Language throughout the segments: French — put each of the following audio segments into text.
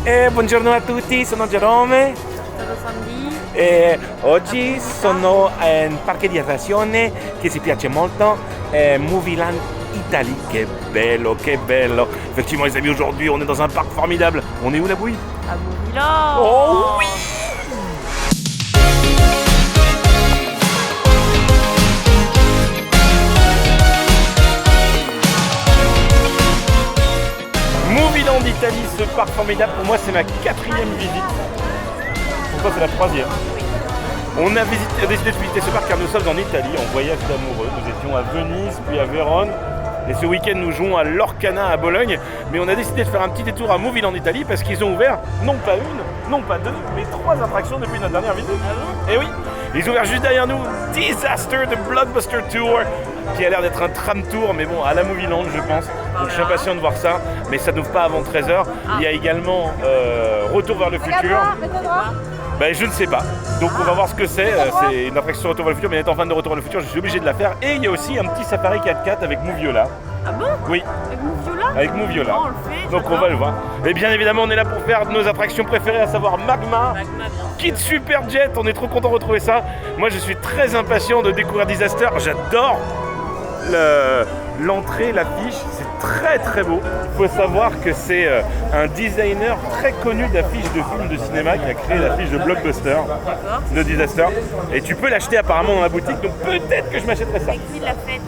Buongiorno a tutti, sono Jerome Sono Sandy. e oggi sono in parco di attrazione che ci piace molto, Movieland Italie. Che bello. Effectivement les amis, aujourd'hui on est dans un parc formidable. On est où la bouille? À Montvillan. Oh oui. Movieland Italie, ce parc formidable, pour moi c'est ma 4e visite. Pour toi c'est la 3e. On a décidé de visiter ce parc car nous sommes en Italie, en voyage d'amoureux. Nous étions à Venise, puis à Vérone. Et ce week-end nous jouons à Lorcana à Bologne. Mais on a décidé de faire un petit détour à Movieland Italie parce qu'ils ont ouvert non pas une, non pas deux, mais 3 attractions depuis notre dernière visite. Et oui, ils ont ouvert juste derrière nous Disaster, the Blockbuster Tour, qui a l'air d'être un tram tour, mais bon, à la Movieland je pense. Donc je suis impatient de voir ça, mais ça n'ouvre pas avant 13h. Il y a également Retour vers le futur. Ben, je ne sais pas. Donc on va voir ce que c'est. C'est une attraction Retour vers le futur, mais étant fan de Retour vers le futur, je suis obligé de la faire. Et il y a aussi un petit safari 4x4 avec Moviola. Ah bon? Oui, Avec Mouviola? avec Moviola. Oh, on le fait. Donc on va le voir. Et bien évidemment, on est là pour faire nos attractions préférées, à savoir Magma, Magma, bien sûr. Kid Superjet. On est trop content de retrouver ça. Moi, je suis très impatient de découvrir Disaster. J'adore l'entrée, l'affiche, c'est très très beau. Il faut savoir que c'est un designer très connu d'affiches de films de cinéma qui a créé l'affiche de Blockbuster, de Disaster. Et tu peux l'acheter apparemment dans la boutique, donc peut-être que je m'achèterai ça. C'est qui l'a fête?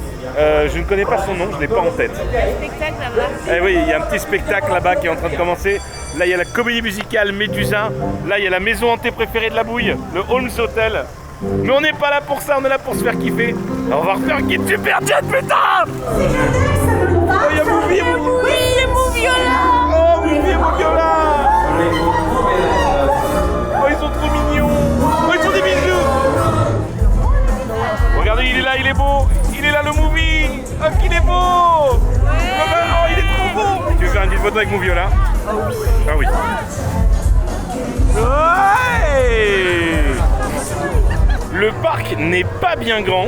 Je ne connais pas son nom, je ne l'ai pas en tête. Le spectacle là-bas. Eh oui, il y a un petit spectacle là-bas qui est en train de commencer. Là, il y a la comédie musicale Médusa. Là, il y a la maison hantée préférée de la bouille, le Holmes Hotel. Mais on n'est pas là pour ça, on est là pour se faire kiffer. Alors, on va refaire un Kid Superjet, putain! Oh, il y a Movie et Movie! Oui, il y a Mouviola. Oh, Movie et Moviola! Oh, ils sont trop mignons! Oh, ils sont des bisous! Regardez, il est là, il est beau! Il est là, le Movie! Oh, qu'il est beau! Oh, il est trop beau! Tu veux faire une petite photo avec Moviola? Ah oui. Ouais! Le parc n'est pas bien grand,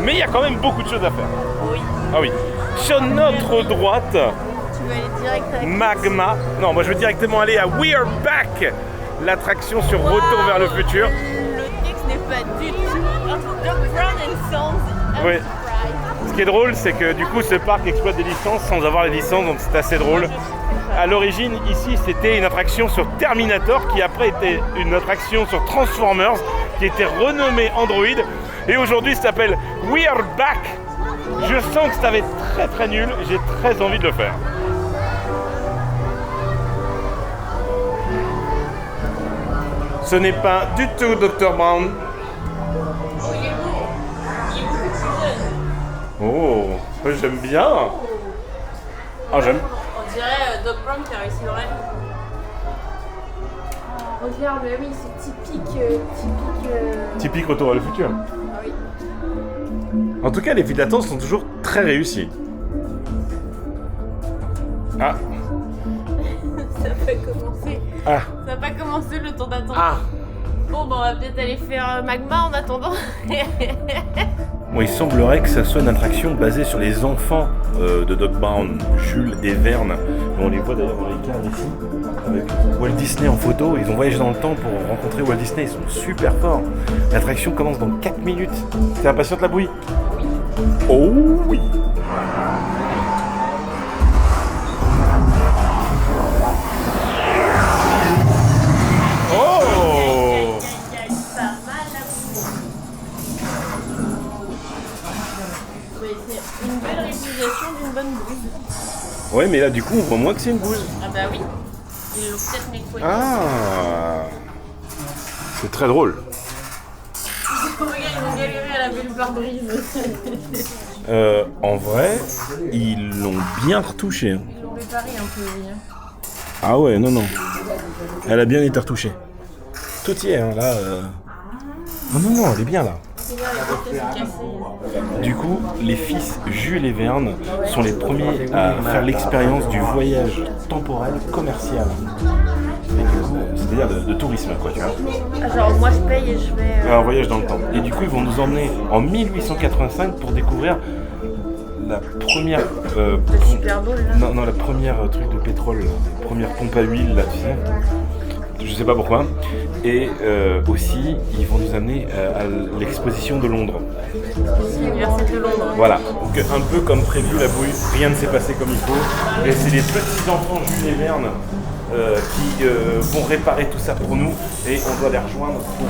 mais il y a quand même beaucoup de choses à faire. Oui. Ah oui. Sur notre droite, Tu veux aller direct avec Magma. Non, moi je veux directement aller à We Are Back, l'attraction sur Retour vers le futur. Le texte n'est pas du tout entre Doc Brown and Sons. Oui. Ce qui est drôle, c'est que du coup, ce parc exploite des licences sans avoir les licences, donc c'est assez drôle. À l'origine, ici, c'était une attraction sur Terminator, qui après était une attraction sur Transformers, qui était renommée Android. Et aujourd'hui, ça s'appelle We Are Back. Je sens que ça va être très très nul, j'ai très envie de le faire. Ce n'est pas du tout Dr. Brown. Oh, j'aime bien. Ah, j'aime. On dirait Doc Brown qui a réussi le rêve. Regarde, mais oui, c'est typique. Typique Retour vers le futur. Ah oui. En tout cas, les files d'attente sont toujours très réussies. Ah, Ça n'a pas commencé. ah, Ça n'a pas commencé le temps d'attente. ah. Bon, bah, on va peut-être aller faire Magma en attendant. Bon, il semblerait que ça soit une attraction basée sur les enfants de Doc Brown, Jules et Verne. On les voit d'ailleurs dans les cadres ici, avec Walt Disney en photo. Ils ont voyagé dans le temps pour rencontrer Walt Disney, ils sont super forts. L'attraction commence dans 4 minutes. T'es impatiente la bouille? Oh oui! Oh! Il y a pas mal à oui, c'est une belle réalisation d'une bonne bouse. Ouais, mais là du coup on voit moins que c'est une bouse. Ah bah oui. Ils l'ont peut-être nettoyé. Ah! C'est très drôle. Regarde, ils ont galéré à laver le pare-brise. En vrai, ils l'ont bien retouché. Ils l'ont réparé un peu, oui. Ah ouais, non, non. Elle a bien été retouchée. Tout y est, hein, là. Non, non, non, elle est bien là. C'est là, la pièce est cassée. Du coup, les fils Jules et Verne sont les premiers à faire l'expérience du voyage temporel commercial. Et du coup, c'est-à-dire de tourisme, quoi, tu vois. Ah, genre, moi je paye et je vais. Un voyage dans le temps. Et du coup, ils vont nous emmener en 1885 pour découvrir la première. Le Super Bowl là. Non, la première truc de pétrole, là, la première pompe à huile là, tu sais. Je sais pas pourquoi. Et aussi, ils vont nous amener à l'exposition de Londres. L'université de Londres. Voilà, donc un peu comme prévu la bouille, rien ne s'est passé comme il faut. Et c'est les petits enfants Jules et Verne qui vont réparer tout ça pour nous. Et on doit les rejoindre pour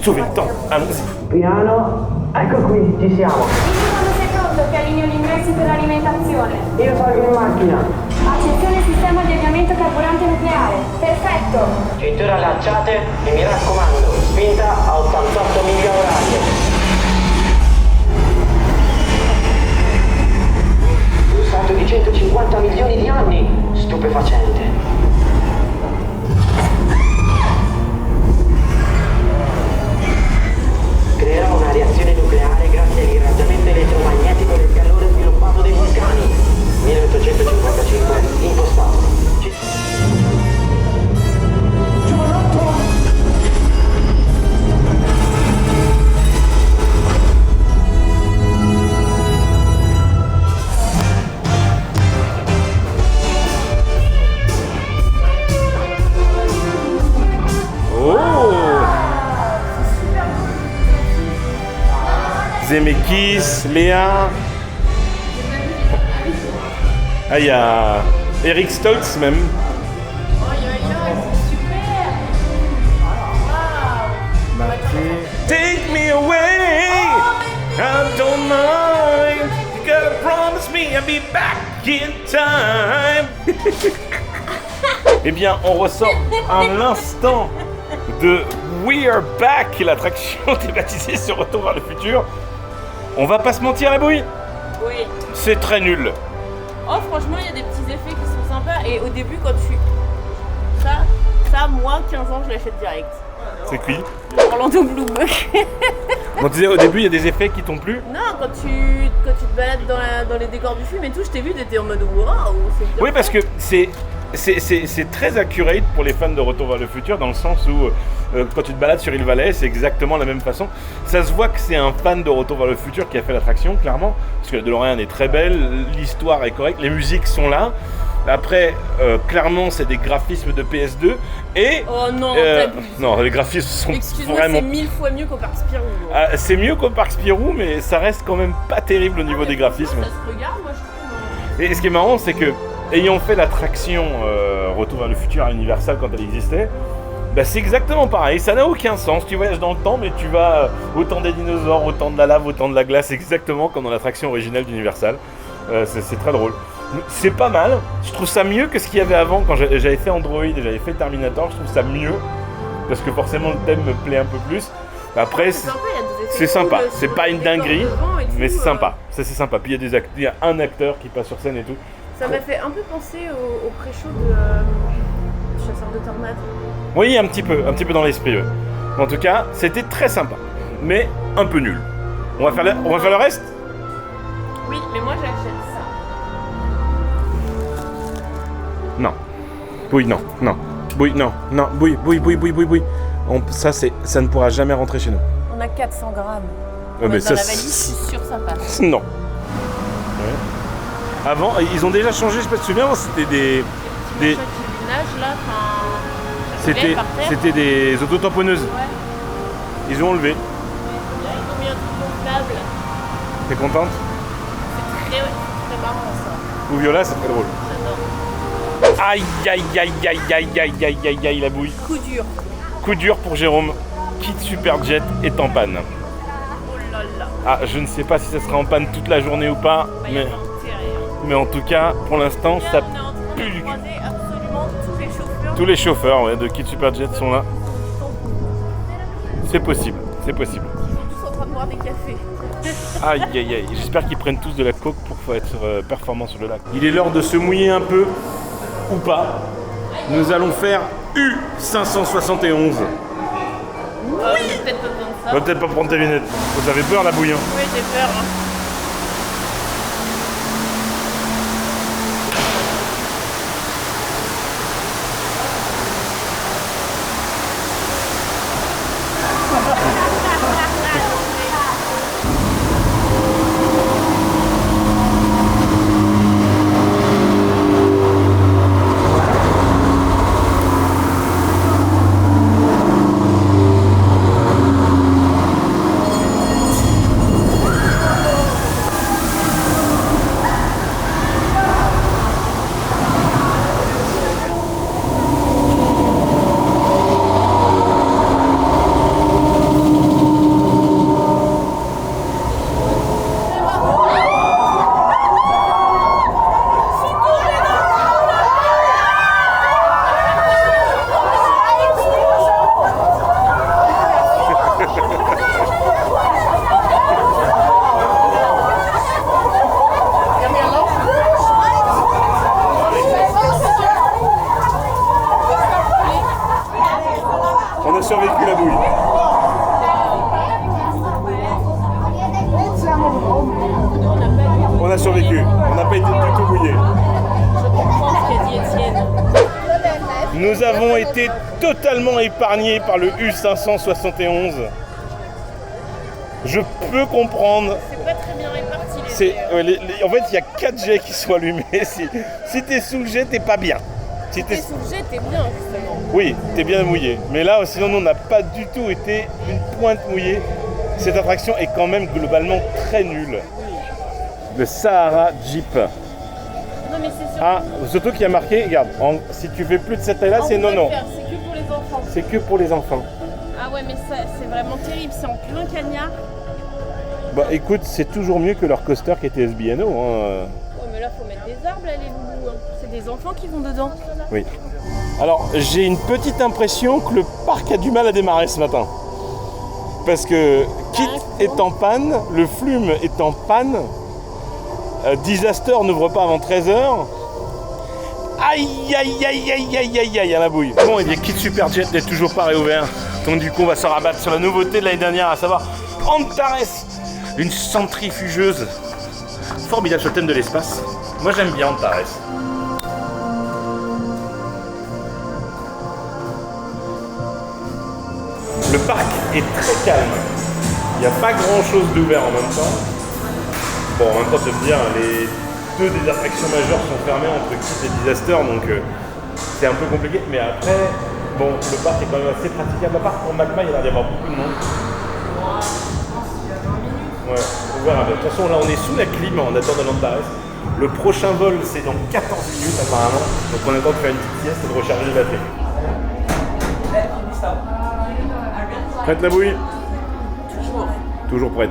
sauver le temps. Allons-y. Piano, ecco qui, ci siamo. Quando sei pronto che allineo gli ingressi per l'alimentazione. Io salgo in macchina. Accezione sistema di avviamento carburante nucleare. Perfetto. Cinture allacciate e mi raccomando, spinta a 88 miglia orarie. Un salto di 150 milioni di anni, stupefacente. Creerà una reazione nucleare grazie all'irraggiamento elettromagnetico del calore sviluppato dai vulcani. 1855, impostato. Zemeckis, Léa. Ah, il y a Eric Stoltz même. Take me away, I don't mind. You gotta promise me I'll be back in time. Eh bien, on ressort à l'instant de We Are Back, l'attraction thématisée sur Retour vers le futur. On va pas se mentir, la bouille. Oui. C'est très nul. Oh, franchement, il y a des petits effets qui sont sympas. Et au début, quand tu. Ça, moi, 15 ans, je l'achète direct. C'est qui Orlando Bloom. On disait au début, il y a des effets qui t'ont plu. Non, quand tu te balades dans les décors du film et tout, je t'ai vu, t'étais en mode waouh, c'est bien. Oui, parce que c'est très accurate pour les fans de Retour vers le futur, dans le sens où quand tu te balades sur Hill Valley, c'est exactement la même façon. Ça se voit que c'est un fan de Retour vers le futur qui a fait l'attraction, clairement, parce que la DeLorean est très belle, l'histoire est correcte, les musiques sont là. Après, clairement, c'est des graphismes de PS2 et... Oh non, non, les graphismes sont excuse-moi, vraiment... c'est 1000 fois mieux qu'au Parc Spirou. Ah, c'est mieux qu'au Parc Spirou, mais ça reste quand même pas terrible au niveau des graphismes. Ça se regarde, moi, je trouve. Et ce qui est marrant, c'est que, ayant fait l'attraction Retour vers le futur à Universal quand elle existait, bah c'est exactement pareil, ça n'a aucun sens. Tu voyages dans le temps, mais tu vas au temps des dinosaures, au temps de la lave, au temps de la glace, exactement comme dans l'attraction originale d'Universal. C'est très drôle. C'est pas mal, je trouve ça mieux que ce qu'il y avait avant quand j'avais fait Android et j'avais fait Terminator, je trouve ça mieux, parce que forcément le thème me plaît un peu plus. Après, c'est sympa, c'est pas une dinguerie, mais c'est sympa, ça c'est sympa. Puis il y a un acteur qui passe sur scène et tout. Ça m'a fait un peu penser au pré-show de Chasseur de Tornades. Oui, un petit peu dans l'esprit. En tout cas, c'était très sympa, mais un peu nul. On va faire le reste. Oui, mais moi j'achète ça. Non. Oui, non. Oui, non. Oui. Ça ne pourra jamais rentrer chez nous. On a 400 grammes. Ouais, mais dans la valise, je suis sûre que ça passe. Non. Ouais. Avant, ils ont déjà changé, je sais pas si tu te souviens, c'était des... Qui nagent là, C'était des autotamponneuses. Ouais. Ils ont enlevé. Là, ils ont mis un truc gonflable. T'es contente? C'est très marrant ça. Ou Viola, c'est très drôle. J'adore. Aïe, la bouille. Coup dur. Coup dur pour Jérôme. Kit Superjet est en panne. Oh là là. Ah, je ne sais pas si ça sera en panne toute la journée ou pas, mais en tout cas, pour l'instant, ça pue du cul. Absolument tous les chauffeurs. Tous les chauffeurs de Kit Superjet sont là. C'est possible. Ils sont tous en train de boire des cafés. Aïe. J'espère qu'ils prennent tous de la coke pour être performants sur le lac. Il est l'heure de se mouiller un peu, ou pas. Nous allons faire U571. Peut-être pas besoin de ça. On va peut-être pas prendre tes lunettes. Vous avez peur, la bouille, hein? Oui, j'ai peur. survécu la bouille. On a survécu, on n'a pas été du tout mouillé. Je comprends ce qu'a dit Étienne. Nous avons été totalement épargnés par le U571. Je peux comprendre. C'est pas très bien réparti les C'est, jets. en fait, il y a 4 jets qui sont allumés. Si t'es sous le jet, t'es pas bien. Si T'es sous le jet, t'es bien justement. Oui, t'es bien mouillé. Mais là, sinon, nous, on n'a pas du tout été une pointe mouillée. Cette attraction est quand même globalement très nulle. Le Sahara Jeep. Non mais c'est sûr. Ah, surtout qu'il y a marqué, regarde, si tu fais plus de cette taille-là, c'est non. C'est que pour les enfants. C'est que pour les enfants. Ah ouais, mais ça, c'est vraiment terrible. C'est en plein cagnard. Bah écoute, c'est toujours mieux que leur coaster qui était SBNO. Hein. Ouais, mais là, faut mettre des arbres, là, les loulous. Hein. C'est des enfants qui vont dedans. Oui. Alors, j'ai une petite impression que le parc a du mal à démarrer ce matin. Parce que Kit est en panne, le Flume est en panne, Disaster n'ouvre pas avant 13h. Aïe, aïe, aïe, aïe, aïe, aïe, aïe, à la bouille. Bon, et bien Kit Superjet n'est toujours pas réouvert. Donc du coup, on va se rabattre sur la nouveauté de l'année dernière, à savoir Antares, une centrifugeuse formidable sur le thème de l'espace. Moi, j'aime bien Antares. Le parc est très calme. Il n'y a pas grand chose d'ouvert en même temps. Bon, en même temps, je veux dire, les deux des attractions majeures sont fermées entre Kit et Disaster, donc c'est un peu compliqué. Mais après, bon, le parc est quand même assez praticable. À part pour Magma, il y a l'air d'y avoir beaucoup de monde. Ouais, on verra bien. De toute façon, là, on est sous la clim en attendant l'Antares. Le prochain vol, c'est dans 14 minutes apparemment. Donc on attend de faire une petite sieste et de recharger les batteries. Prête la bouille? Toujours. Toujours prête.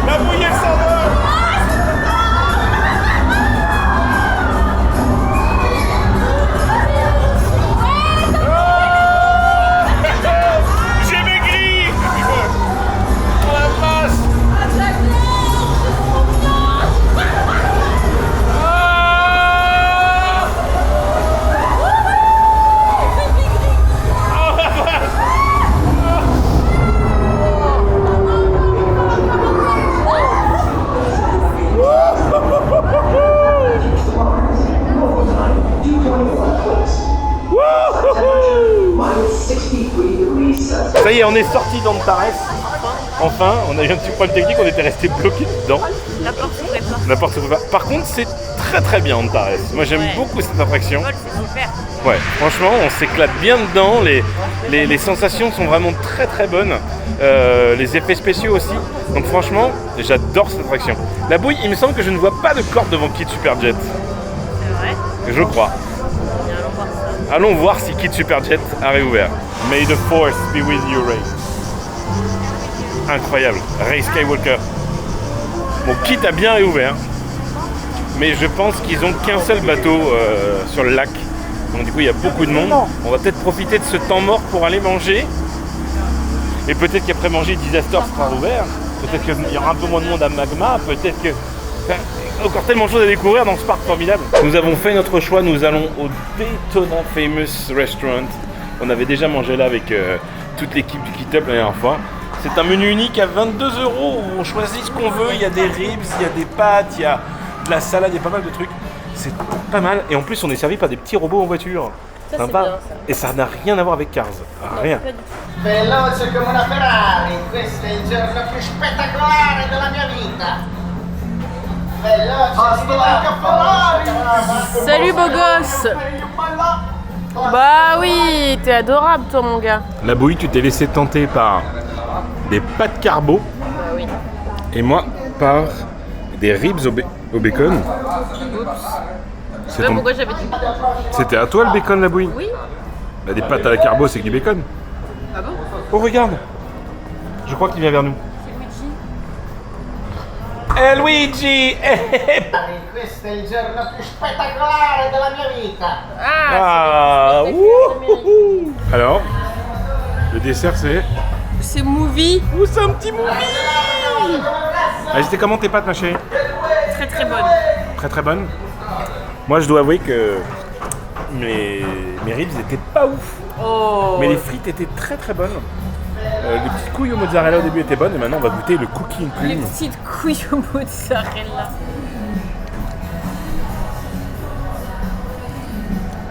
La bouille, elle s'envole! J'ai maigri! Oh la vache! Ça y est, on est sorti d'Antares. Enfin, on a eu un petit problème technique, on était resté bloqué dedans. La porte s'ouvrait pas. La porte s'ouvre pas. Par contre, c'est très très bien Antares. Moi j'aime beaucoup cette attraction. Le vol, c'est super. Ouais, franchement, on s'éclate bien dedans. Les sensations sont vraiment très très bonnes. Les effets spéciaux aussi. Donc franchement, j'adore cette attraction. La bouille, il me semble que je ne vois pas de corde devant Kit Superjet. C'est vrai. Je crois. Et allons voir ça. Allons voir si Kit Superjet a réouvert. May the force be with you, Ray. Incroyable, Ray Skywalker. Bon, Kit a bien réouvert, mais je pense qu'ils ont qu'un seul bateau sur le lac. Donc du coup, il y a beaucoup de monde. On va peut-être profiter de ce temps mort pour aller manger. Et peut-être qu'après manger, Disaster sera ouvert. Peut-être qu'il y aura un peu moins de monde à Magma. Peut-être que... Enfin, encore tellement de choses à découvrir dans ce parc formidable. Nous avons fait notre choix. Nous allons au Daytona Famous Restaurant. On avait déjà mangé là avec toute l'équipe du Kit Up la dernière fois. C'est un menu unique à 22 €. Où on choisit ce qu'on veut. Il y a des ribs, il y a des pâtes, il y a de la salade, il y a pas mal de trucs. C'est pas mal. Et en plus, on est servi par des petits robots en voiture. Ça, Sympa. c'est bien, ça. Et ça n'a rien à voir avec Cars. Rien. Pas du tout. Veloce come una Ferrari, questo è il giorno più spettacolare della mia vita. Veloce come Ferrari. Salut beau gosse. Bah oui, t'es adorable toi mon gars. La bouille, tu t'es laissé tenter par des pâtes carbo. Bah oui. Et moi, par des ribs au bacon. Oups. C'est Tu vois ton- pourquoi j'avais dit. C'était à toi le bacon, la bouille? Oui. Bah, des pâtes à la carbo, c'est que du bacon. Ah bon? Oh, regarde! Je crois qu'il vient vers nous. C'est Luigi. Luigi! Questo è il giorno più spettacolare della mia vita. Ah, Ah! c'est le spectaculaire d'Amérique. Wouhou! Alors, le dessert, c'est C'est movie. Oh, c'est un petit movie. Ah, c'était comment tes pâtes, ma chérie? Très très bonne. Très très bonne. Moi, je dois avouer que mes ribs étaient pas ouf. Oh. Mais les frites étaient très très bonnes. Les petites couilles au mozzarella au début étaient bonnes et maintenant on va goûter le cookie and Les cream. petites couilles au mozzarella.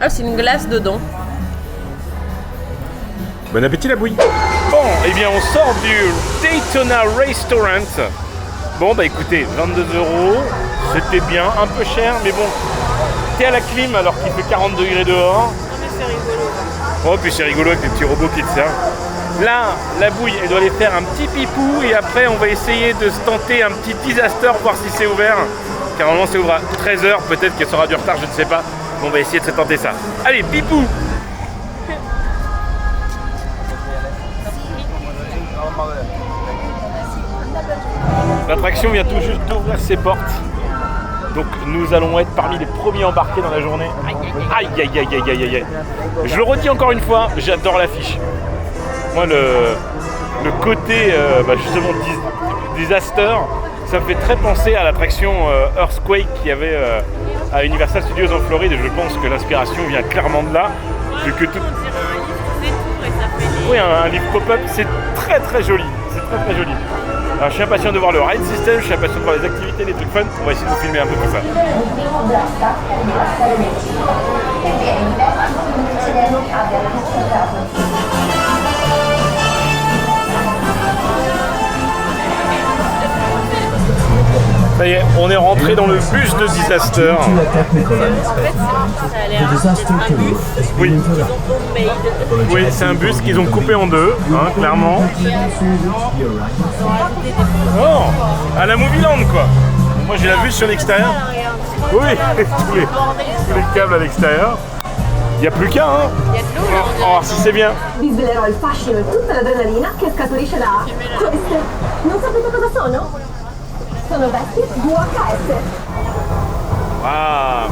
Ah, c'est une glace dedans. Bon appétit la bouille. Bon, eh bien on sort du Daytona Restaurant. Bon bah écoutez, 22 €, c'était bien, un peu cher, mais bon, t'es à la clim alors qu'il fait 40 degrés dehors. Non mais c'est rigolo. Oh puis c'est rigolo avec les petits robots qui te servent. Là, la bouille, elle doit aller faire un petit pipou et après on va essayer de se tenter un petit disaster, voir si c'est ouvert. Car normalement c'est ouvert à 13h, peut-être que ça aura du retard, je ne sais pas. On va essayer de se tenter ça. Allez, pipou! L'attraction vient tout juste d'ouvrir ses portes. Donc nous allons être parmi les premiers embarqués dans la journée. Aïe aïe aïe aïe aïe aïe aïe. Je le redis encore une fois, j'adore l'affiche. Moi le côté justement disaster, ça me fait très penser à l'attraction Earthquake qu'il y avait à Universal Studios en Floride et je pense que l'inspiration vient clairement de là. Vu que tout... Oui, un livre pop-up, c'est très très joli. C'est très très joli. Alors, je suis impatient de voir le ride system, je suis impatient de voir les activités, les trucs fun. On va essayer de vous filmer un peu tout ça. Ça y est, on est rentré dans le bus de Disaster. En fait, ça a l'air d'être un bus. Oui, Homemade. oui, c'est un bus qu'ils ont coupé en deux, hein, clairement. Oh, à la Movieland quoi. Moi j'ai la vue sur l'extérieur. Oui, tous les câbles à l'extérieur. Il n'y a plus qu'un, hein. Il y a de l'eau là, On va voir si c'est bien. Vi svelerò il fascino e tutta l'adrenalina che scaturisce da queste. Non sapete cosa sono? Sono vecchi VHS. Ah.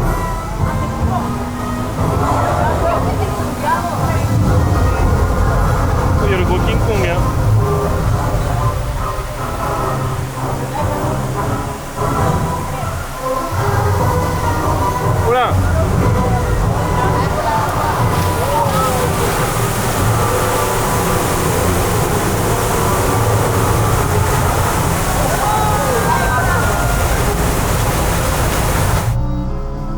Oh, il y a le gros King Kong, hein. Oula.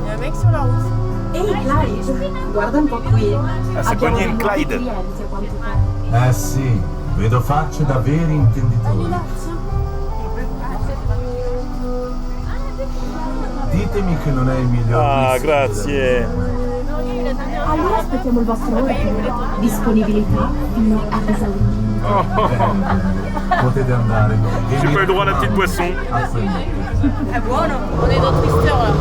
Il y a un mec sur la route. Ehi Clyde, guarda un po' qui. Ah, c'est Abbiamo Bonnie and un nuovo Clyde. cliente, a quanto pare. Eh sì, vedo facce da veri intenditori. Ditemi che non è il miglior Ah, whisky grazie. Allora aspettiamo il vostro ordine. Disponibilità fino ad esaurimento. della- Potete andare. J'ai pas eu droit à la petite boisson. Ah buono. On est dans Twister là.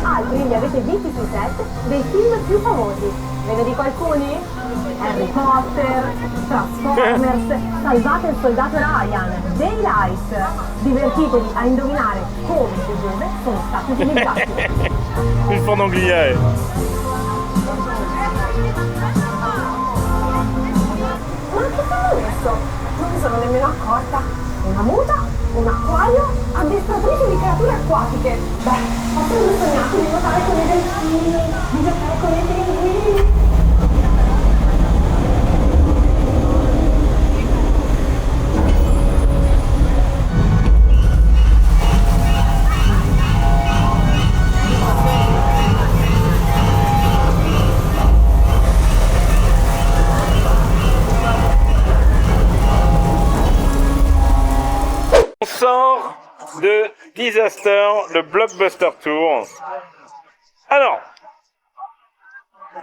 Altri li avete visti sui set dei film più famosi. Ve ne dico alcuni? Harry Potter, Transformers, Salvate il soldato Ryan, Daylight. Divertitevi a indovinare come e dove sono stati utilizzati. Une fond d'angliais. Ma che sono messo? Non mi sono nemmeno accorta. Una muta, un acquario, addestratrice di creature acquatiche. Beh, ho sempre sognato di nuotare con i delfini, di giocare con i pinguini. On sort de Disaster, le Blockbuster Tour. Alors,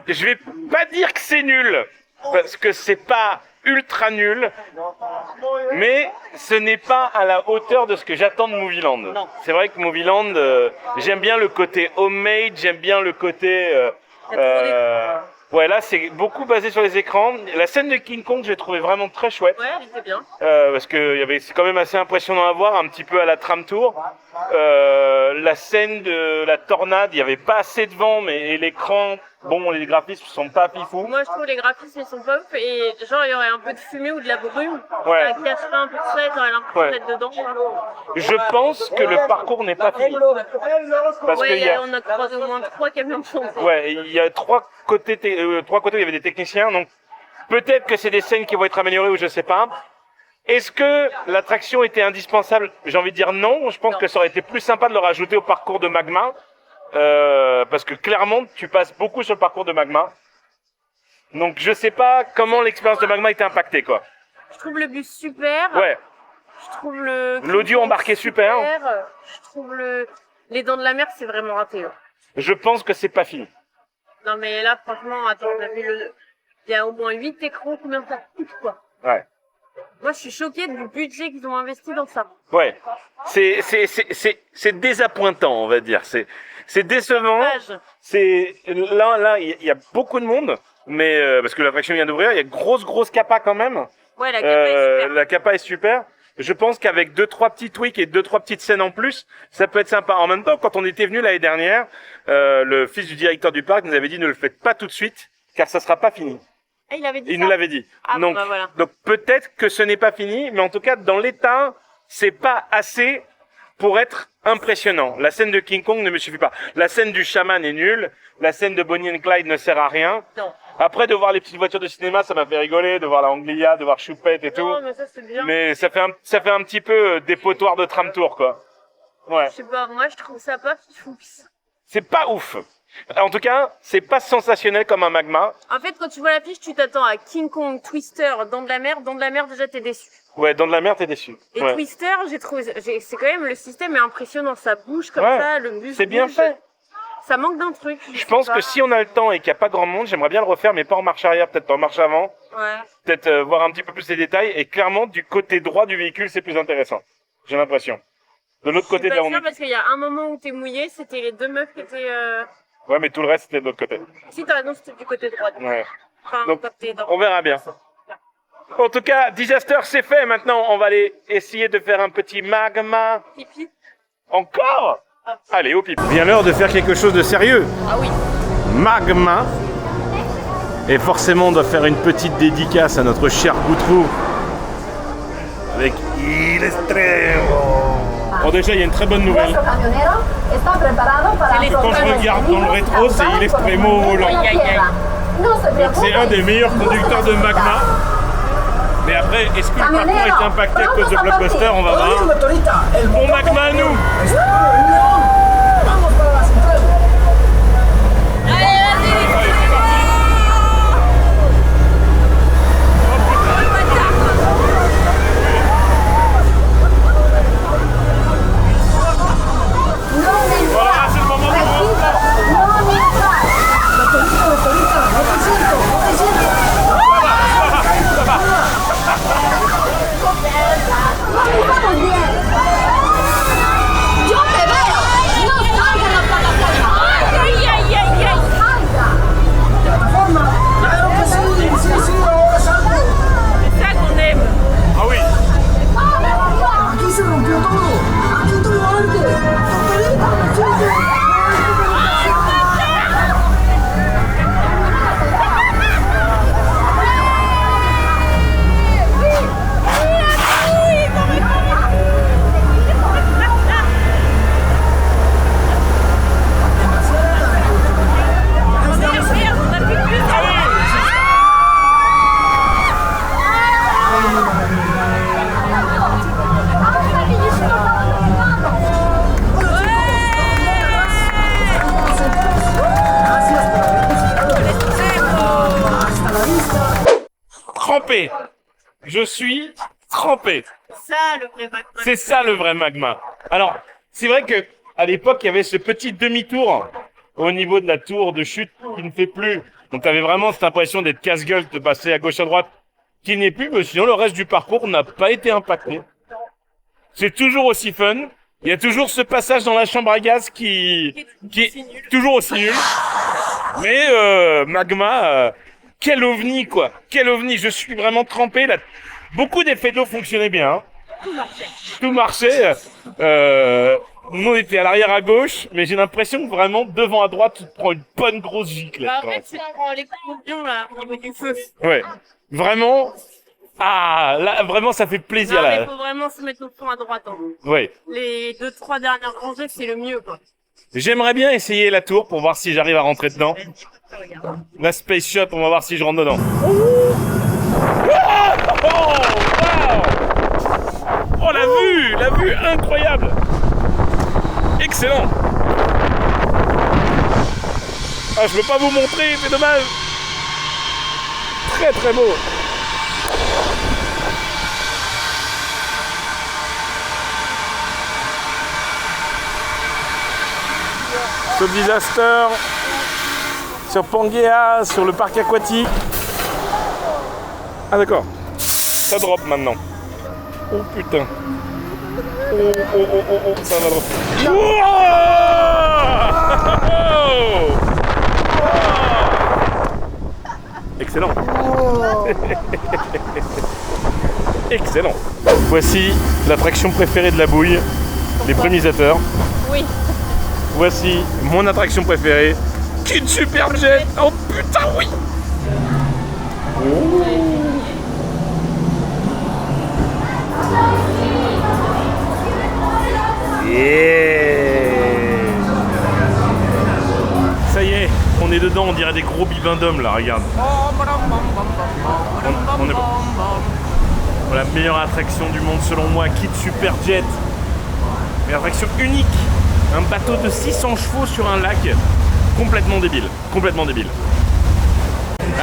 je vais pas dire que c'est nul, parce que c'est pas ultra nul, mais ce n'est pas à la hauteur de ce que j'attends de Movieland. C'est vrai que Movieland, j'aime bien le côté homemade, j'aime bien le côté Ouais, là, c'est beaucoup basé sur les écrans. La scène de King Kong, j'ai trouvé vraiment très chouette. Ouais, elle était bien. Parce que c'est quand même assez impressionnant à voir, un petit peu à la tram tour. La scène de la tornade, il n'y avait pas assez de vent, mais et l'écran, bon, les graphismes sont pas fifous. Moi, je trouve les graphismes, ils sont pas ouf. Et genre, il y aurait un peu de fumée ou de la brume. Ouais. Ça cacherait un peu de ça, t'aurais l'impression Ouais. d'être dedans. Je pense que le parcours n'est pas fini. Parce Ouais, qu'il y a, on a croisé au moins 3 camions de chantier. ouais, il y a trois côtés où il y avait des techniciens, donc peut-être que c'est des scènes qui vont être améliorées ou je sais pas. Est-ce que l'attraction était indispensable? J'ai envie de dire non. Je pense que ça aurait été plus sympa de le rajouter au parcours de Magma. Parce que clairement, tu passes beaucoup sur le parcours de Magma. Donc je sais pas comment l'expérience de Magma était impactée, quoi. Je trouve le bus super. Ouais, Je trouve l'audio embarqué super. Je trouve les dents de la mer, c'est vraiment raté. Hein. Je pense que c'est pas fini. Non, mais là, franchement, attends, on a vu il y a au moins 8 écrans, combien ça coûte, quoi. Ouais. Moi, je suis choquée du budget qu'ils ont investi dans ça. Ouais. C'est désappointant, on va dire. C'est décevant. Dommage. C'est là il y a beaucoup de monde, mais parce que l'attraction vient d'ouvrir, il y a grosse capa quand même. Ouais, la capa est super. La capa est super. Je pense qu'avec 2-3 petits tweaks et 2-3 petites scènes en plus, ça peut être sympa. En même temps, quand on était venu l'année dernière, le fils du directeur du parc nous avait dit ne le faites pas tout de suite, car ça sera pas fini. Ah, il avait dit Il ça nous l'avait dit. Ah, bon, donc, bah voilà. donc peut-être que ce n'est pas fini, mais en tout cas dans l'état, c'est pas assez pour être impressionnant. La scène de King Kong ne me suffit pas. La scène du chaman est nulle. La scène de Bonnie and Clyde ne sert à rien. Non. Après, de voir les petites voitures de cinéma, ça m'a fait rigoler, de voir la Anglia, de voir Choupette et tout. Non, mais ça, c'est bien. Mais ça fait un petit peu dépotoir de tram tour, quoi. Ouais. Je sais pas, moi, je trouve ça pas fifou. C'est pas ouf. En tout cas, c'est pas sensationnel comme un Magma. En fait, quand tu vois l'affiche, tu t'attends à King Kong, Twister, Dents de la mer. Dents de la mer, déjà, t'es déçu. Ouais, dans de la merde, t'es déçu. Et Ouais. Twister, c'est quand même, le système est impressionnant. Ça bouge comme Ouais. ça, le bus C'est bien bouge. fait. Ça manque d'un truc. Je pense que si on a le temps et qu'il n'y a pas grand monde, j'aimerais bien le refaire, mais pas en marche arrière, peut-être en marche avant. Ouais. Peut-être voir un petit peu plus les détails. Et clairement, du côté droit du véhicule, c'est plus intéressant. J'ai l'impression. De l'autre côté de Je la suis pas ronde. sûre parce qu'il y a un moment où t'es mouillé, c'était les deux meufs qui étaient... Ouais, mais tout le reste, c'était de l'autre côté. Si t'as raison, c'était du côté droit. Ouais. Enfin, Donc, quand t'es dans... on verra bien. En tout cas, Disaster, c'est fait. Maintenant, on va aller essayer de faire un petit Magma. Pipi. Encore? Allez, au pipe. Vient l'heure de faire quelque chose de sérieux. Ah oui. Magma. Et forcément, on doit faire une petite dédicace à notre cher Goutrou. Avec Il Estremo. Bon, déjà, il y a une très bonne nouvelle. Nuestro camionero está preparado para C'est les- Quand je regarde dans le rétro, c'est Il Estremo au volant. Aïe, aïe, aïe. No se preocupe. C'est un des meilleurs conducteurs de Magma. Mais après, est-ce que le parcours a été impacté à cause de Blockbuster? On va voir. Bon Magma à nous. Voilà, c'est le moment de voir. Vamos bien. Yo te veo. No salga la plataforma. Aïe, aïe, aïe, aïe. Salga. C'est ça qu'on aime. Ah oui. Aquí se rompió todo. Aquí todo arde. On a plus de bus. Trempé. Je suis trempé. Ça, le vrai Magma. C'est ça le vrai Magma. Alors, c'est vrai que à l'époque, il y avait ce petit demi-tour au niveau de la tour de chute qui ne fait plus. Donc, tu avais vraiment cette impression d'être casse-gueule, de passer à gauche à droite, qui n'est plus. Mais sinon, le reste du parcours n'a pas été impacté. C'est toujours aussi fun. Il y a toujours ce passage dans la chambre à gaz qui est toujours aussi nul. Mais Magma, quel ovni quoi, quel ovni. Je suis vraiment trempé là. Beaucoup d'effets d'eau fonctionnaient bien. Hein. Tout marchait. Nous on était à l'arrière à gauche, mais j'ai l'impression que vraiment devant à droite tu te prends une bonne grosse gicle. Bah, en fait, c'est pour les conditions là, au niveau du feu. Ouais, vraiment. Ah, là vraiment ça fait plaisir Non, là. mais faut vraiment se mettre au fond à droite. Hein. Ouais. Les 2-3 dernières rangées, c'est le mieux quoi. J'aimerais bien essayer la tour pour voir si j'arrive à rentrer dedans. La Space Shot, on va voir si je rentre dedans. Oh, la vue incroyable. Excellent. Ah, je veux pas vous montrer, c'est dommage. Très très beau. Sur Disaster, sur Pangea, sur le parc aquatique. Ah d'accord, ça drop maintenant. Oh putain. Oh, ça va drop. Excellent. Excellent. Voici l'attraction préférée de la bouille, les prémisateurs. Oui. Voici mon attraction préférée, Kid Superjet. Oh putain oui. Yeah. Ça y est, on est dedans, on dirait des gros bibins d'hommes là, regarde. On est bon. La meilleure attraction du monde selon moi, Kid Superjet. Une attraction unique. Un bateau de 600 chevaux sur un lac. Complètement débile. Complètement débile.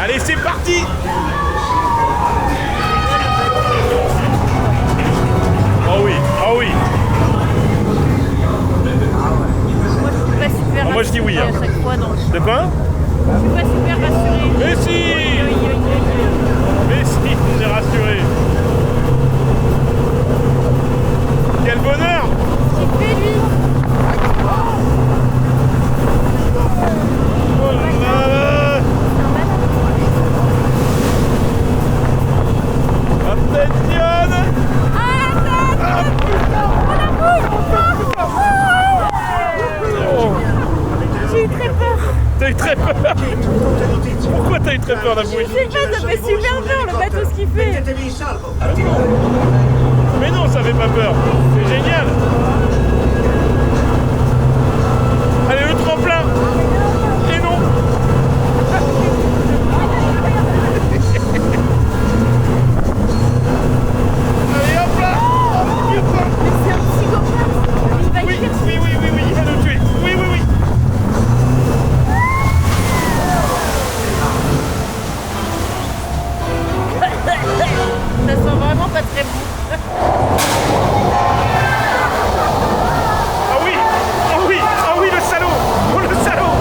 Allez, c'est parti! Oh oui, oh oui. Moi, je suis pas super Ah, moi, je dis oui, rassurée hein. à chaque fois, donc De quoi? je suis pas super rassurée. Mais si! Mais si, on est rassuré. Quel bonheur! Il fait lui. Oh là là! Attention! Ah oh. J'ai eu très peur. T'as eu très peur? Pourquoi t'as eu très peur, la bouille? Je sais pas, ça fait super peur le bateau ce qu'il fait. Mais non, ça fait pas peur. C'est génial. Allez, le tremplin. Et non. Allez, hop là. Oh, putain. Mais c'est un psychopathe. Il va Oui, y faire. oui, il va nous tuer. Oui. Ça sent vraiment pas très bon. Ah oui, le salaud. Oh, le salaud.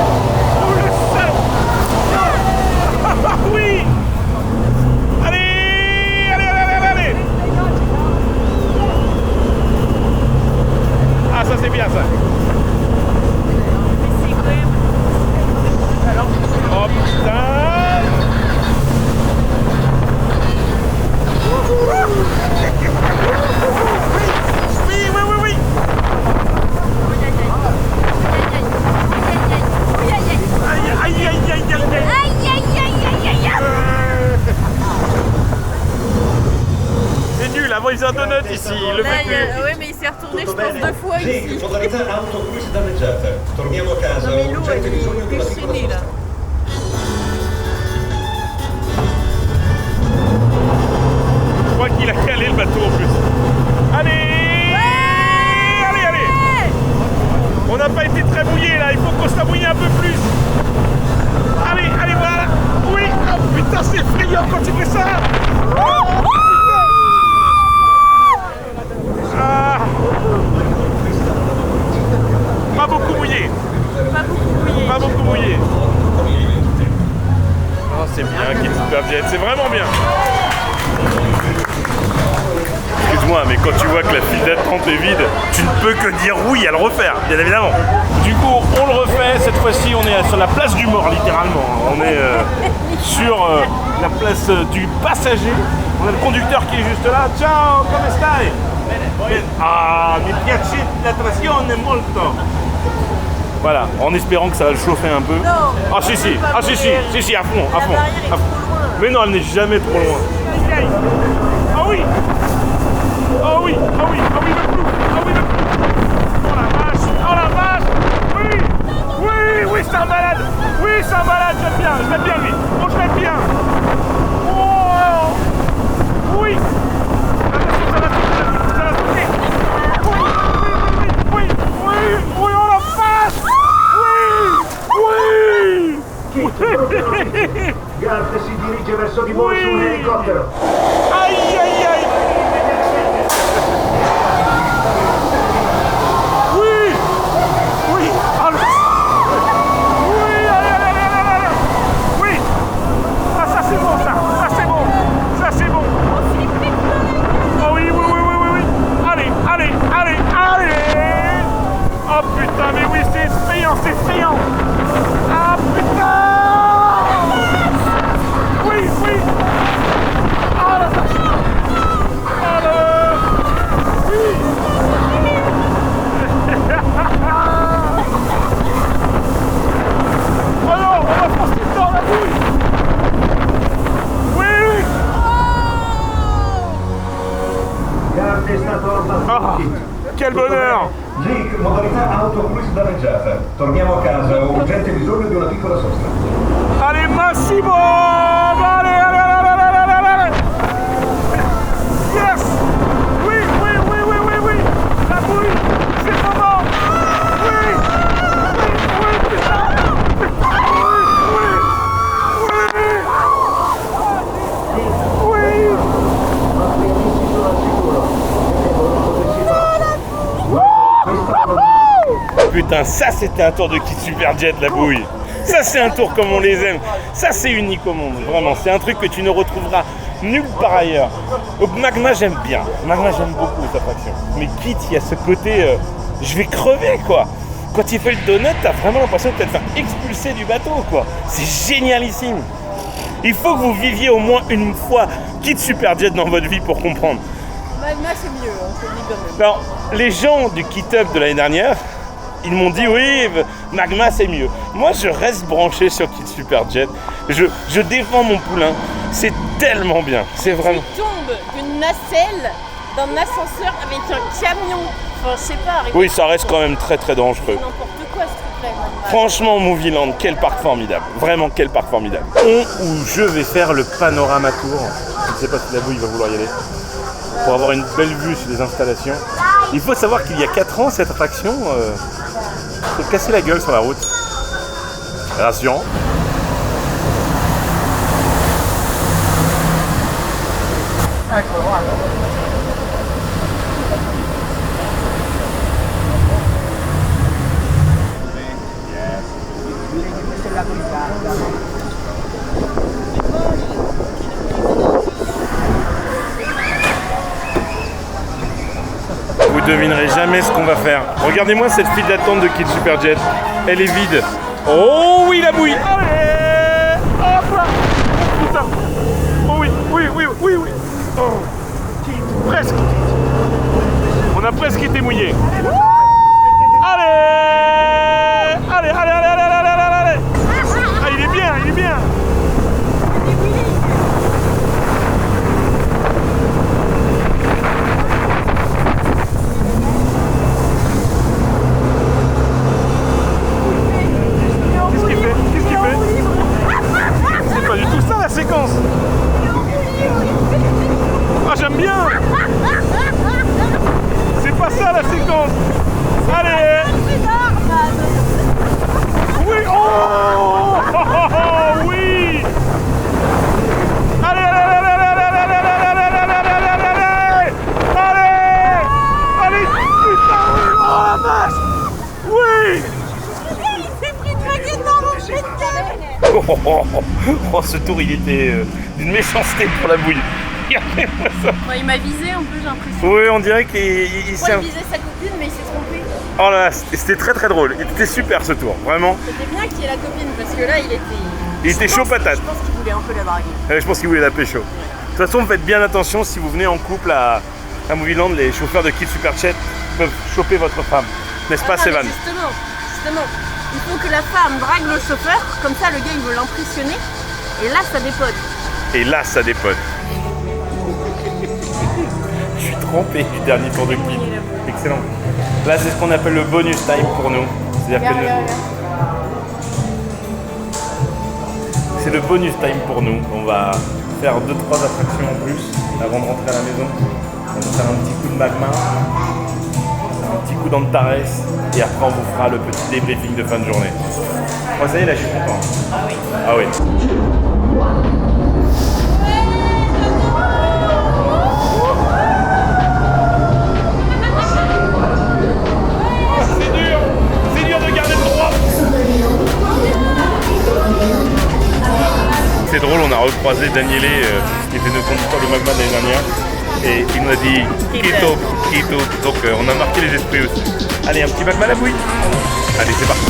Ah oui. Allez. Ah, ça c'est bien ça. Mais c'est quand même. Alors, Oh putain. Oui. Aïe. C'est nul, avant ils ont un donut ici, le Là, fait il ouais, mais il s'est retourné, je pense, 2 fois Sì, ici. modalità autoguida danneggiata. Torniamo a casa. Non, mais l'eau, Urgente elle bisogno di est una déchaînée piccola là. Je crois qu'il a calé le bateau en plus. Allez. On n'a pas été très mouillé là, il faut qu'on soit mouillé un peu plus. Allez, voilà. Oui, oh putain, c'est effrayant quand tu fais ça. Oh, putain. Ah. Pas beaucoup mouillé. Pas beaucoup mouillé. Oh, c'est bien, Kid Superjet, c'est vraiment bien. quand tu vois que la file d'attente est vide, tu ne peux que dire oui à le refaire, bien évidemment. Du coup, on le refait. Cette fois-ci, on est sur la place du mort, littéralement. On est sur la place du passager. On a le conducteur qui est juste là. Ciao, come stai? Ah, mi piace l'attrazione molto. Voilà, en espérant que ça va le chauffer un peu. Non. Ah si, à fond, à fond. Mais non, elle n'est jamais trop loin. Ah oui. Ah oui, le flou. Oh la vache. Oui, c'est un malade. Je l'aime bien lui. Oh, je l'aime bien. Oh. Oui. Attention, ça va sauter. Oui, oh la vache. Oui. Garth si dirige verso di voi su un elicottero. Aïe. Oh putain, mais oui, c'est effrayant. Ah putain. Oui. Oh la vache. Oui. Oh non, on va foncer dans la bouille. Oui. Garth è stato abbattuto. Quel bonheur. Jake, modalità autocruise danneggiata. Torniamo a casa, ho urgente bisogno di una piccola sosta. Allez, Massimo. Allez. Yes. Oui. La bouille, c'est le moment. Oui, putain. Oui. Putain, ça c'était un tour de Kit Superjet, la bouille. Ça c'est un tour comme on les aime. Ça c'est unique au monde, vraiment. C'est un truc que tu ne retrouveras nulle part ailleurs. Donc Magma j'aime bien. Magma j'aime beaucoup cette attraction. Mais Kit, il y a ce côté, je vais crever quoi. Quand il fait le donut, t'as vraiment l'impression de te faire expulser du bateau quoi. C'est génialissime. Il faut que vous viviez au moins une fois Kit Superjet dans votre vie pour comprendre. Magma c'est mieux, hein, je te le dis quand même. Alors, les gens du Kit Up de l'année dernière, ils m'ont dit oui, Magma c'est mieux. Moi je reste branché sur Kit Superjet. Je défends mon poulain. C'est tellement bien. C'est vraiment. Tu tombes d'une nacelle d'un ascenseur avec un camion. Enfin, je sais pas. Oui, ça reste quand même très dangereux. C'est n'importe quoi ce truc-là, Magma. Franchement, Movieland, quel parc formidable. Vraiment, quel parc formidable. Où je vais faire le panorama tour. Je ne sais pas si la bouille va vouloir y aller. Pour avoir une belle vue sur les installations. Il faut savoir qu'il y a 4 ans, cette attraction s'est cassée la gueule sur la route. Rassurant. Vous devinerez jamais ce qu'on va faire. Regardez-moi cette file d'attente de Kit Superjet. Elle est vide. Oh oui, la bouille. Allez, hop là. Oh putain. Oh oui. Oh. Presque. On a presque été mouillé. Allez. Ah, il est bien. Qu'est-ce qu'il fait? C'est pas du tout ça la séquence. Ah, j'aime bien. C'est pas ça la séquence. Allez. Oui. Oh, oui. Allez. Putain. Oh la vache. Oui. Oh, ce tour il était d'une méchanceté pour la bouille. Regardez-moi ça. Bon, il m'a visé un peu, j'ai l'impression. Oui, on dirait qu'il Moi, il visait sa copine, mais il s'est trompé. Oh là là, c'était très très drôle. Il était super ce tour, vraiment. C'était bien qu'il y ait la copine, parce que là, il était... Il était chaud patate. Je pense qu'il voulait un peu la draguer. Je pense qu'il voulait la pécho. De toute façon, faites bien attention si vous venez en couple à Movieland, les chauffeurs de Kids Superchat peuvent choper votre femme. N'est-ce pas, Ah, Sévan? mais justement, il faut que la femme drague le chauffeur, comme ça le gars il veut l'impressionner, et là ça dépote. Et là, ça dépote. Je suis trempé du dernier tour de clip. Excellent. Là, c'est ce qu'on appelle le bonus time pour nous. C'est-à-dire que c'est le bonus time pour nous. On va faire 2-3 attractions en plus avant de rentrer à la maison. On va faire un petit coup de magma, un petit coup d'Antares, et après on vous fera le petit débriefing de fin de journée. Moi, ça y est, là, je suis content. Ah oui. Ah oui. C'est dur de garder le droit. C'est drôle, on a recroisé Danielé, qui était notre conducteur de magma l'année dernière, et il nous a dit Quito, donc on a marqué les esprits aussi. Allez, un petit magma à la bouille. Allez, c'est parti.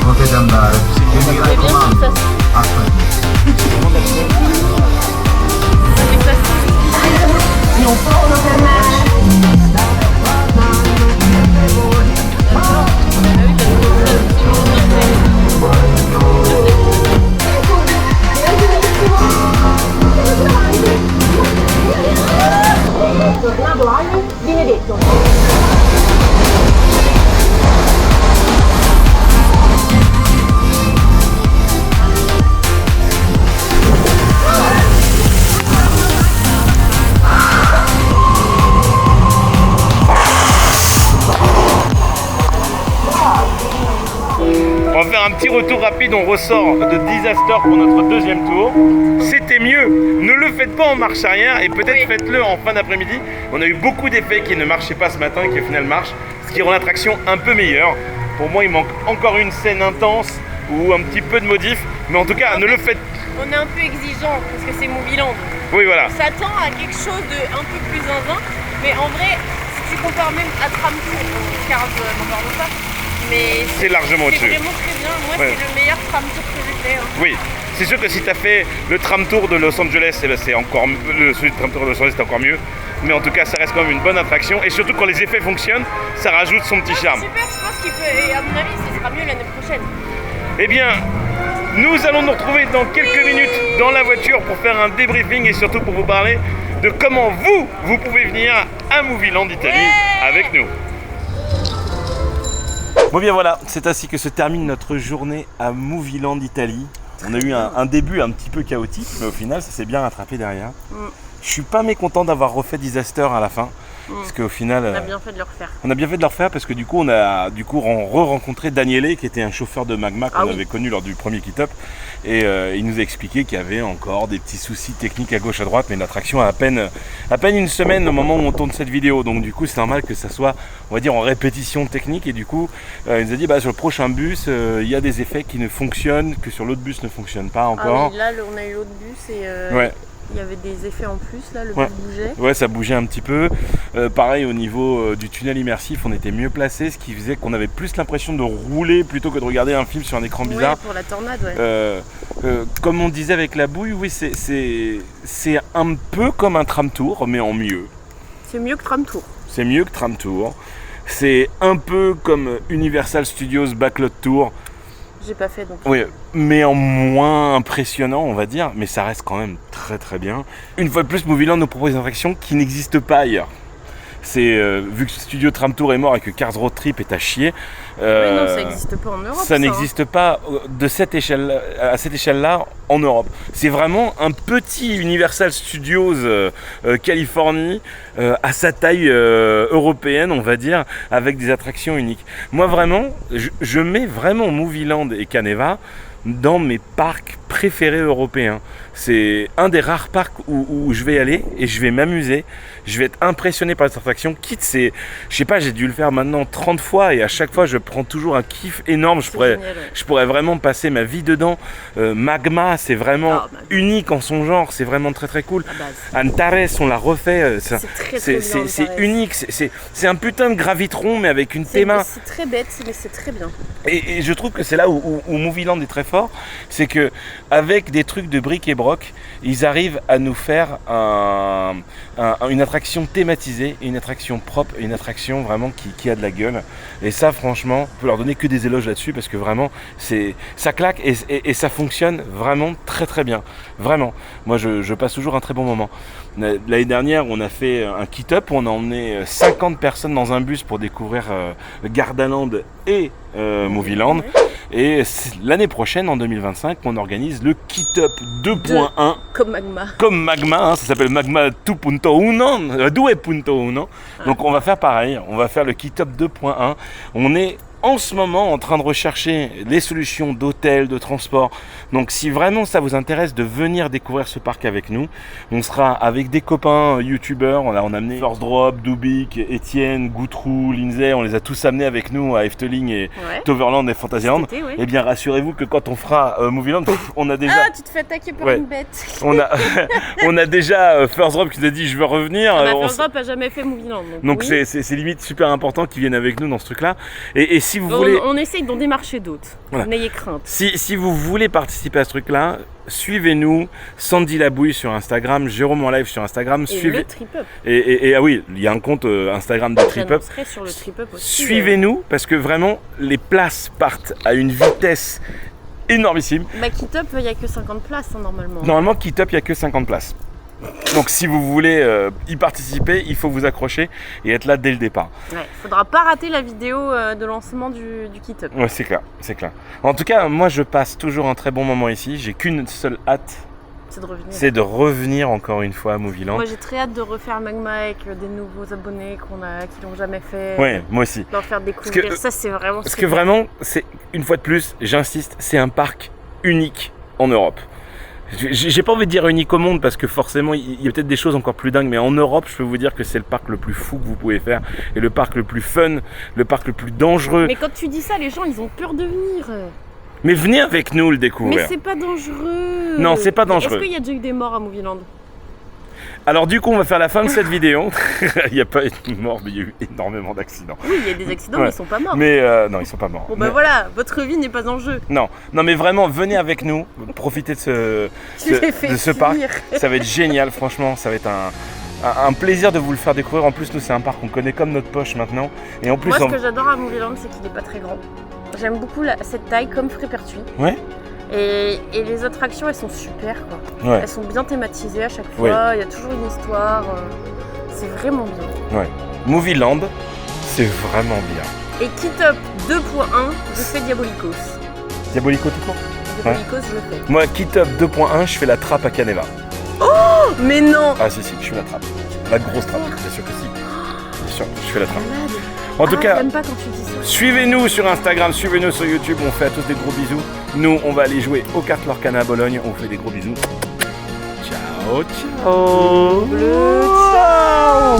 Potete andare. E mi raccomando, aspetta. Non solo per me. Tornado alle Benedetto. On va faire un petit retour rapide, on ressort de Disaster pour notre deuxième tour. C'était mieux, ne le faites pas en marche arrière et peut-être faites-le en fin d'après-midi. On a eu beaucoup d'effets qui ne marchaient pas ce matin et qui au final marchent, ce qui rend l'attraction un peu meilleure. Pour moi, il manque encore une scène intense ou un petit peu de modif, mais en tout cas, ne le faites pas. On est un peu exigeant parce que c'est Movieland. Oui, voilà. On s'attend à quelque chose de un peu plus zinzin, mais en vrai, si tu compares même à Tram Tour, car n'en parlons pas, mais C'est largement au-dessus. C'est vraiment très bien. Moi, Ouais. c'est le meilleur Tram Tour que j'ai fait. Hein. Oui, c'est sûr que si tu as fait le tram tour de Los Angeles, eh ben c'est encore celui de tram tour de Los Angeles, c'est encore mieux. Mais en tout cas, ça reste quand même une bonne attraction. Et surtout, quand les effets fonctionnent, ça rajoute son petit charme. Super, je pense qu'il peut, et à mon avis, ce sera mieux l'année prochaine. Eh bien, nous allons nous retrouver dans quelques minutes dans la voiture pour faire un débriefing et surtout pour vous parler de comment vous pouvez venir à Movieland Italie avec nous. Bon bien voilà, c'est ainsi que se termine notre journée à Movieland Italie. On a eu un début un petit peu chaotique, mais au final ça s'est bien rattrapé derrière. Je suis pas mécontent d'avoir refait Disaster à la fin. Parce qu'au final, On a bien fait de le refaire. on a bien fait de le refaire parce que du coup, on a re-rencontré Daniele qui était un chauffeur de Magma qu'on avait connu lors du premier Kit Up. Et il nous a expliqué qu'il y avait encore des petits soucis techniques à gauche à droite, mais l'attraction a à peine une semaine au moment où on tourne cette vidéo. Donc du coup, c'est normal que ça soit, on va dire, en répétition technique. Et du coup, il nous a dit, sur le prochain bus, il y a des effets qui ne fonctionnent, que sur l'autre bus ne fonctionnent pas encore. Ah oui, là, on a eu l'autre bus et Ouais. il y avait des effets en plus, là, le Ouais. bus bougeait. Ouais, ça bougeait un petit peu. Pareil, au niveau du tunnel immersif, on était mieux placé, ce qui faisait qu'on avait plus l'impression de rouler plutôt que de regarder un film sur un écran bizarre. Ouais, pour la tornade, ouais. Comme on disait avec la bouille, oui, c'est un peu comme un tram tour, mais en mieux. C'est mieux que Tram Tour. C'est mieux que tram tour. C'est un peu comme Universal Studios Backlot Tour. J'ai pas fait donc. Oui, mais en moins impressionnant, on va dire, mais ça reste quand même très très bien. Une fois de plus, Movieland nous propose une attraction qui n'existe pas ailleurs. C'est vu que Studio Tram Tour est mort et que Cars Road Trip est à chier. Mais non, ça n'existe pas en Europe. Ça n'existe pas de cette échelle, à cette échelle-là en Europe. C'est vraiment un petit Universal Studios Californie à sa taille européenne, on va dire, avec des attractions uniques. Moi vraiment, je mets vraiment Movieland et Caneva dans mes parcs préférés européens. C'est un des rares parcs où je vais aller et je vais m'amuser. Je vais être impressionné par cette attraction. Quitte, je sais pas, j'ai dû le faire maintenant 30 fois et à chaque fois je prends toujours un kiff énorme. Je pourrais vraiment passer ma vie dedans. Magma, c'est vraiment unique en son genre. C'est vraiment très très cool. Antares, on l'a refait. C'est unique. C'est un putain de gravitron mais avec une théma. C'est très bête, mais c'est très bien. Et je trouve que c'est là où Movieland est très fort, c'est que avec des trucs de bric et broc, ils arrivent à nous faire une attraction thématisée, une attraction propre, une attraction vraiment qui a de la gueule. Et ça, franchement, je peux leur donner que des éloges là-dessus parce que vraiment, ça claque et ça fonctionne vraiment très très bien. Vraiment. Moi, je passe toujours un très bon moment. L'année dernière, on a fait un Kit-Up, on a emmené 50 personnes dans un bus pour découvrir Gardaland et Movieland. Et l'année prochaine, en 2025, on organise le Kit-Up 2.1. Comme Magma. Comme Magma, ça s'appelle Magma 2.1. Donc on va faire pareil, on va faire le Kit-Up 2.1. On est en ce moment en train de rechercher les solutions d'hôtel, de transport. Donc si vraiment ça vous intéresse de venir découvrir ce parc avec nous, on sera avec des copains youtubeurs. On a amené First Drop, Dubik, Étienne, Goutrou, Lindsay, on les a tous amenés avec nous à Efteling et Toverland et Fantasyland. Et bien rassurez-vous que quand on fera Movieland, on a déjà... Ah, tu te fais attaquer par une bête. On a déjà First Drop qui nous a dit je veux revenir. First Drop n'a jamais fait Movieland. Donc oui. c'est limite super important qu'ils viennent avec nous dans ce truc-là. Et si vous voulez... On essaye d'en démarcher d'autres. Voilà. N'ayez crainte. Si vous voulez participer à ce truc-là, suivez-nous, Sandy Labouille sur Instagram, Jérôme en live sur Instagram. Et le Trip-Up. Et ah oui, il y a un compte Instagram de Trip-Up. Sur le Trip-Up aussi. Suivez-nous parce que vraiment, les places partent à une vitesse énormissime. Kit-Up, il n'y a que 50 places normalement. Normalement, Kit-Up, il n'y a que 50 places. Donc si vous voulez y participer, il faut vous accrocher et être là dès le départ. Ouais, faudra pas rater la vidéo de lancement du Kit-Up. Ouais, c'est clair, c'est clair. En tout cas, moi je passe toujours un très bon moment ici. J'ai qu'une seule hâte. C'est de revenir encore une fois à Movieland. Moi j'ai très hâte de refaire Magma avec des nouveaux abonnés qui l'ont jamais fait. Ouais, moi aussi. Leur faire découvrir ça, c'est vraiment. Parce que vraiment, c'est une fois de plus, j'insiste, c'est un parc unique en Europe. J'ai pas envie de dire unique au monde parce que forcément il y a peut-être des choses encore plus dingues, mais en Europe je peux vous dire que c'est le parc le plus fou que vous pouvez faire et le parc le plus fun, le parc le plus dangereux. Mais quand tu dis ça, les gens ils ont peur de venir. Mais venez avec nous le découvrir. Mais c'est pas dangereux. Non, c'est pas dangereux. Est-ce qu'il y a déjà eu des morts à Movieland? Alors du coup on va faire la fin de cette vidéo. Il n'y a pas eu de mort, mais il y a eu énormément d'accidents. Oui, il y a des accidents, mais ils sont pas morts. Mais non, ils sont pas morts. Bon bah voilà, votre vie n'est pas en jeu. Non, mais vraiment, venez avec nous, profitez de ce parc. Ça va être génial, franchement, ça va être un plaisir de vous le faire découvrir. En plus, nous c'est un parc qu'on connaît comme notre poche maintenant. Et en plus, moi, ce que j'adore à Movieland, c'est qu'il n'est pas très grand. J'aime beaucoup cette taille comme Frépertuis. Ouais. Et les attractions, elles sont super quoi. Ouais. Elles sont bien thématisées à chaque fois, il y a toujours une histoire. C'est vraiment bien. Ouais. Movieland, c'est vraiment bien. Et Kit-Up 2.1, je fais Diabolicos. Diabolico tout court? Diabolicos, je le fais. Moi, Kit-Up 2.1, je fais la trappe à Caneva. Oh, mais non! Ah si, je fais la trappe. La grosse trappe, bien sûr que si. sûr, je fais la trappe. En tout cas, j'aime pas quand tu dis ça. suivez-nous sur Instagram, suivez-nous sur YouTube, on fait à tous des gros bisous. Nous, on va aller jouer aux cartes Lorcana à Bologne, on fait des gros bisous. Ciao, ciao. Bleu, ciao.